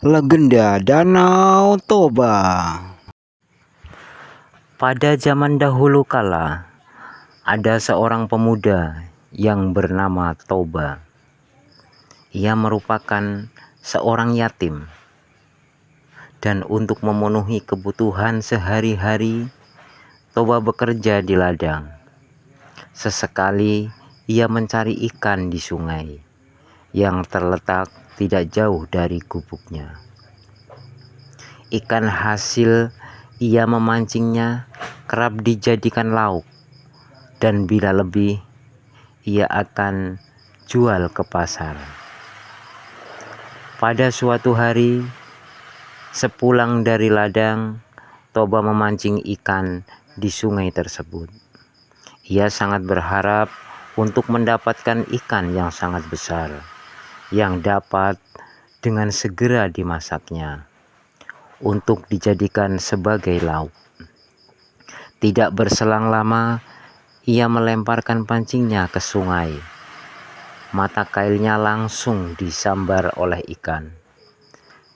Legenda Danau Toba. Pada zaman dahulu kala, ada seorang pemuda yang bernama Toba. Ia merupakan seorang yatim, dan untuk memenuhi kebutuhan sehari-hari, Toba bekerja di ladang. Sesekali ia mencari ikan di sungai yang terletak tidak jauh dari gubuknya. Ikan hasil ia memancingnya kerap dijadikan lauk, dan bila lebih ia akan jual ke pasar. Pada suatu hari, sepulang dari ladang, Toba memancing ikan di sungai tersebut. Ia sangat berharap untuk mendapatkan ikan yang sangat besar, yang dapat dengan segera dimasaknya untuk dijadikan sebagai lauk. Tidak berselang lama, ia melemparkan pancingnya ke sungai. Mata kailnya langsung disambar oleh ikan.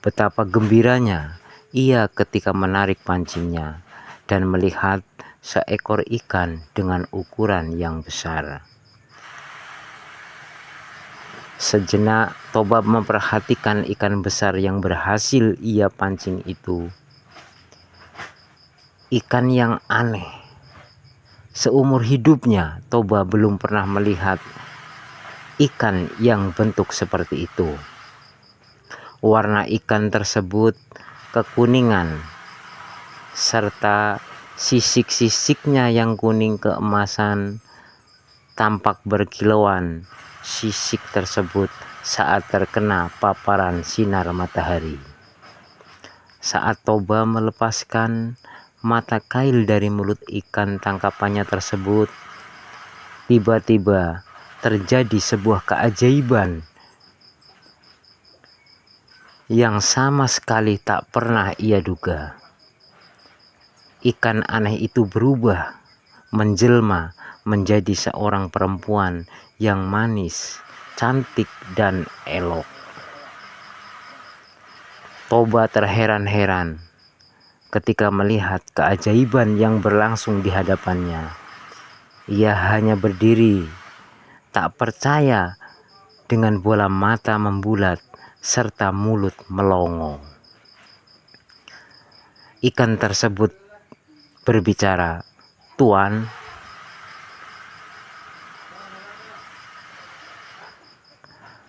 Betapa gembiranya ia ketika menarik pancingnya dan melihat seekor ikan dengan ukuran yang besar. Sejenak Toba memperhatikan ikan besar yang berhasil ia pancing itu. Ikan yang aneh. Seumur hidupnya Toba belum pernah melihat ikan yang bentuk seperti itu. Warna ikan tersebut kekuningan, serta sisik-sisiknya yang kuning keemasan tampak berkilauan. Sisik tersebut saat terkena paparan sinar matahari. Saat Toba melepaskan mata kail dari mulut ikan tangkapannya tersebut, tiba-tiba terjadi sebuah keajaiban yang sama sekali tak pernah ia duga. Ikan aneh itu berubah menjelma menjadi seorang perempuan yang manis, cantik, dan elok. Toba terheran-heran ketika melihat keajaiban yang berlangsung di hadapannya. Ia hanya berdiri, tak percaya, dengan bola mata membulat serta mulut melongo. Ikan tersebut berbicara, "Tuan,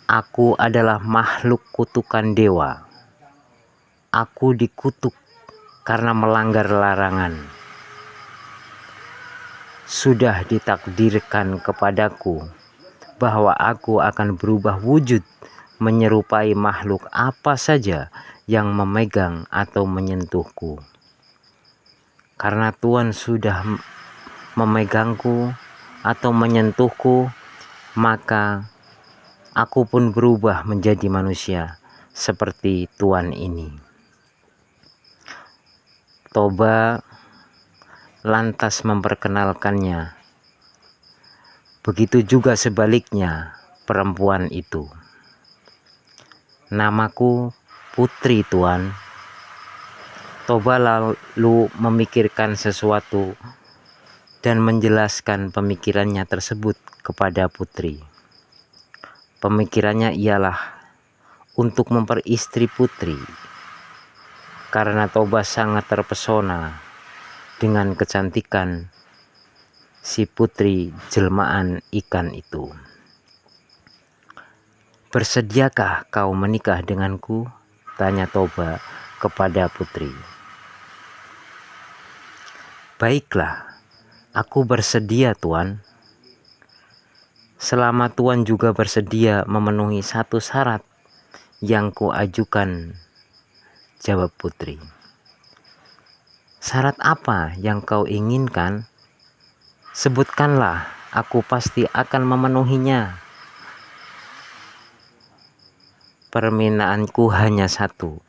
aku adalah makhluk kutukan dewa. Aku dikutuk karena melanggar larangan. Sudah ditakdirkan kepadaku bahwa aku akan berubah wujud menyerupai makhluk apa saja yang memegang atau menyentuhku. Karena Tuan sudah memegangku atau menyentuhku, maka aku pun berubah menjadi manusia seperti Tuan ini." Toba lantas memperkenalkannya. Begitu juga sebaliknya perempuan itu. "Namaku Putri, Tuan." Toba lalu memikirkan sesuatu dan menjelaskan pemikirannya tersebut kepada Putri. Pemikirannya ialah untuk memperistri Putri, karena Toba sangat terpesona dengan kecantikan si putri jelmaan ikan itu. "Bersediakah kau menikah denganku?" tanya Toba kepada Putri. "Baiklah, aku bersedia, Tuan. Selama Tuan juga bersedia memenuhi satu syarat yang kuajukan," jawab Putri. "Syarat apa yang kau inginkan? Sebutkanlah, aku pasti akan memenuhinya." "Permintaanku hanya satu.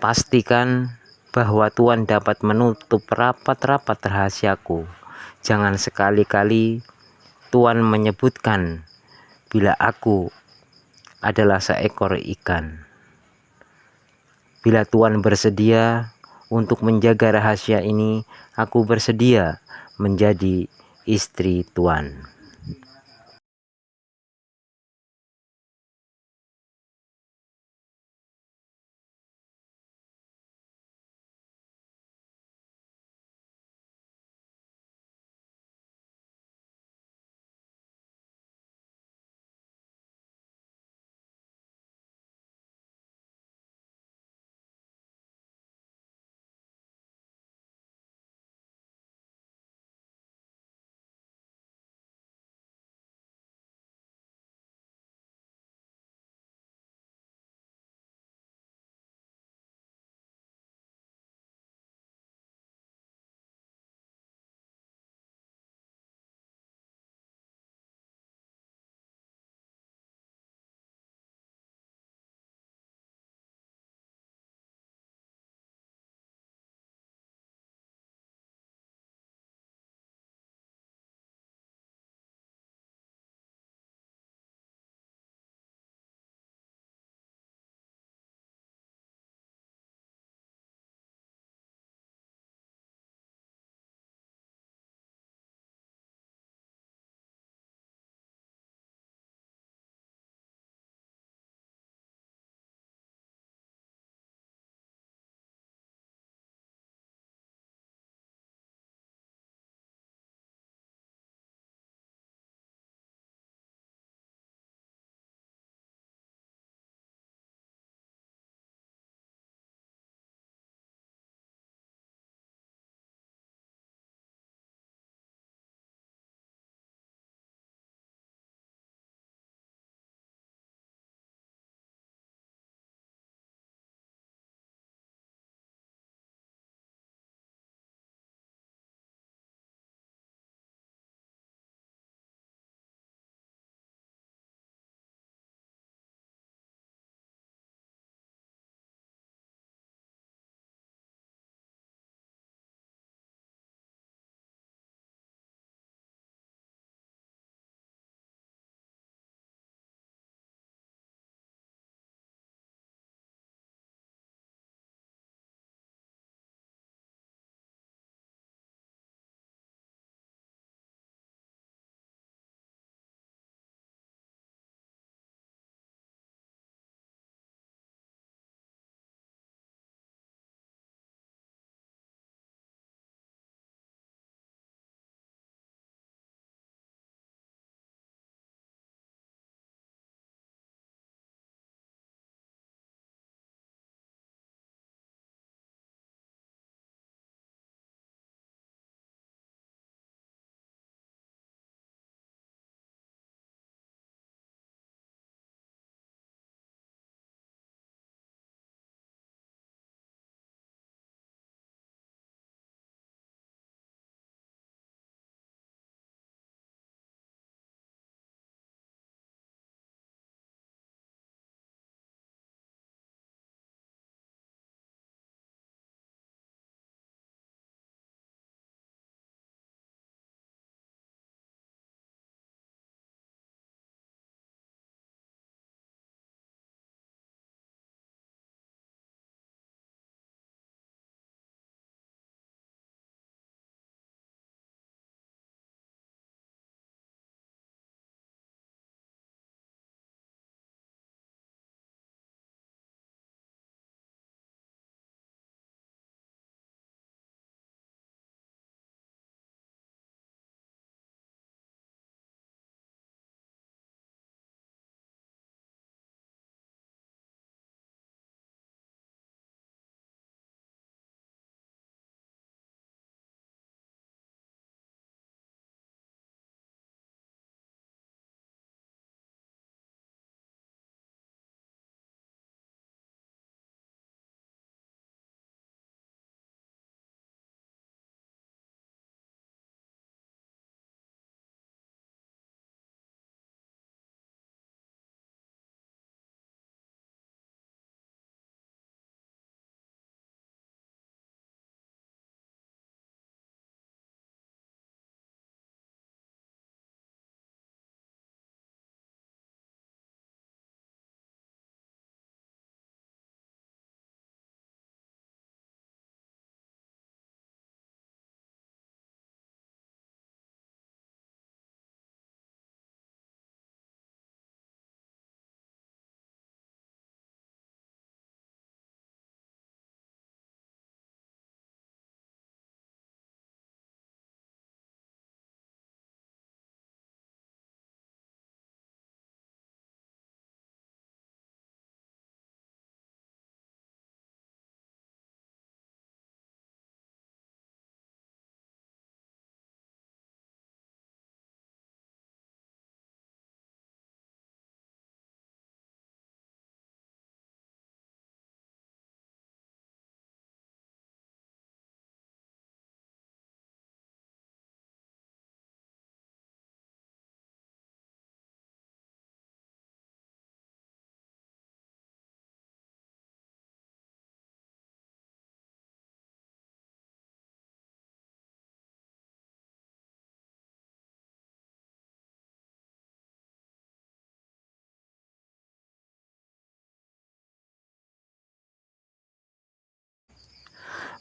Pastikan bahwa Tuan dapat menutup rapat-rapat rahasiaku. Jangan sekali-kali Tuan menyebutkan bila aku adalah seekor ikan." Bila Tuan bersedia untuk menjaga rahasia ini, aku bersedia menjadi istri Tuan.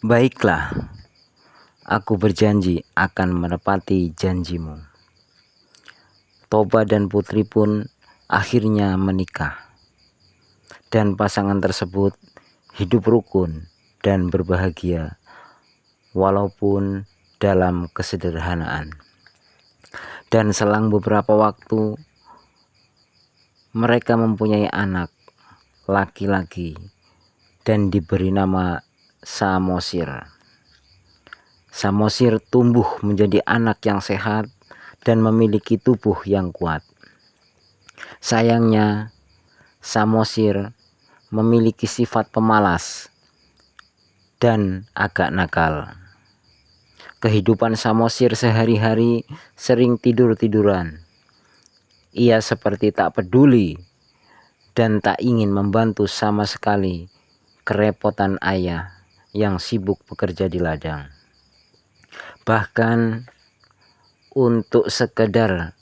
Baiklah, aku berjanji akan menepati janjimu. Toba dan Putri pun akhirnya menikah, dan pasangan tersebut hidup rukun dan berbahagia walaupun dalam kesederhanaan. Dan selang beberapa waktu mereka mempunyai anak laki-laki dan diberi nama Samosir. Samosir tumbuh menjadi anak yang sehat dan memiliki tubuh yang kuat. Sayangnya, Samosir memiliki sifat pemalas dan agak nakal. Kehidupan Samosir sehari-hari sering tidur-tiduran. Ia seperti tak peduli dan tak ingin membantu sama sekali kerepotan ayah yang sibuk bekerja di ladang. Bahkan untuk sekedar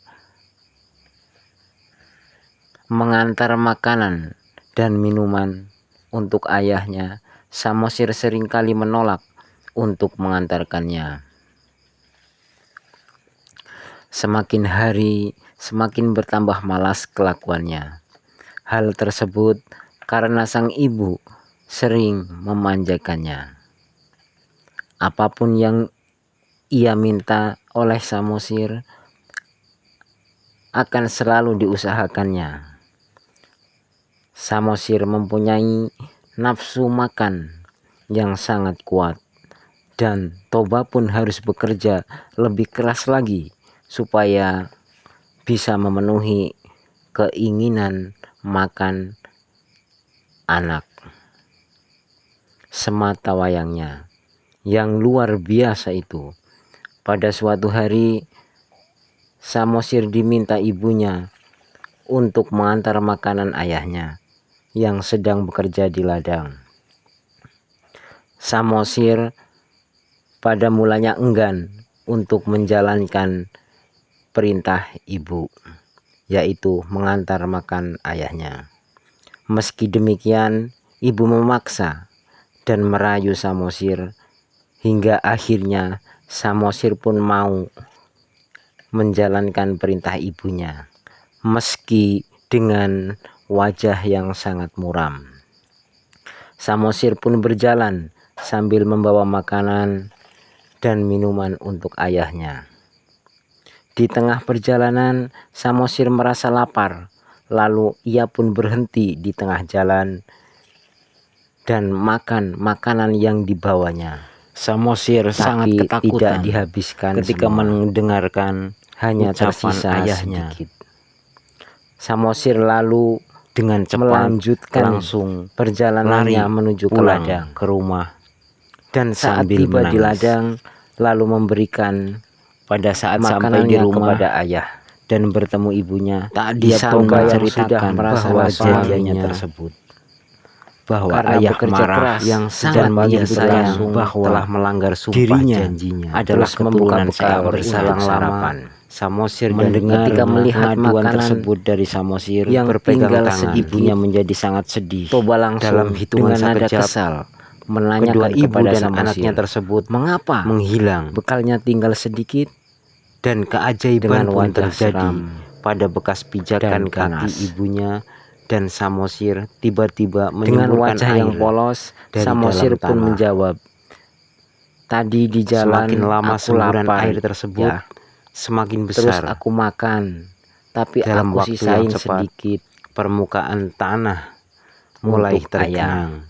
mengantar makanan dan minuman untuk ayahnya, Samosir seringkali menolak untuk mengantarkannya. Semakin hari semakin bertambah malas kelakuannya. Hal tersebut karena sang ibu sering memanjakannya. Apapun yang ia minta oleh Samosir akan selalu diusahakannya. Samosir mempunyai nafsu makan yang sangat kuat, dan Toba pun harus bekerja lebih keras lagi supaya bisa memenuhi keinginan makan anak. Semata wayangnya yang luar biasa itu, pada suatu hari Samosir diminta ibunya untuk mengantar makanan ayahnya yang sedang bekerja di ladang. Samosir pada mulanya enggan untuk menjalankan perintah ibu, yaitu mengantar makan ayahnya. Meski demikian, ibu memaksa dan merayu Samosir hingga akhirnya Samosir pun mau menjalankan perintah ibunya, meski dengan wajah yang sangat muram. Samosir pun berjalan sambil membawa makanan dan minuman untuk ayahnya. Di tengah perjalanan, Samosir merasa lapar, lalu ia pun berhenti di tengah jalan dan makan makanan yang dibawanya. Samosir sangat ketakutan tidak dihabiskan ketika mendengarkan hanya tersisa ayahnya. Sedikit. Samosir lalu dengan cepat melanjutkan langsung perjalanannya menuju ke ladang, ke rumah, dan saat tiba di ladang lalu memberikan pada saat sampai di rumah kepada ayah dan bertemu ibunya. Tak disangka ceritakan bahwa janjinya tersebut, bahwa ayah marah yang sangat berlangsung bahwa telah melanggar sumpah janjinya adalah keturunan seekor bersalang-lama. Samosir mendengar ketika melihat pengaduan tersebut dari Samosir yang berpegang tangan, ibunya menjadi sangat sedih. Toba langsung dalam hitungan sekejap kesal menanyakan kepada dan Samosir, anaknya tersebut mengapa menghilang, bekalnya tinggal sedikit, dan keajaiban pun terjadi pada bekas pijakan kaki ibunya. Dan Samosir tiba-tiba dengan wajah yang polos. Samosir pun menjawab, "Tadi di jalan semakin lama semburan air tersebut semakin besar. Terus aku makan, tapi dalam aku sisain sedikit. Permukaan tanah mulai tergenang,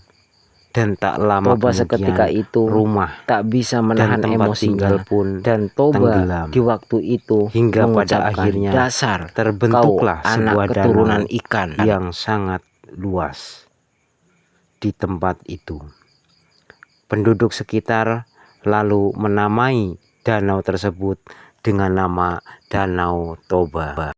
dan tak lama Toba seketika itu rumah tak bisa menahan emosinya pun, dan Toba tenggelam di waktu itu hingga pada akhirnya dasar terbentuklah sebuah keturunan ikan yang sangat luas di tempat itu. Penduduk sekitar lalu menamai danau tersebut dengan nama Danau Toba.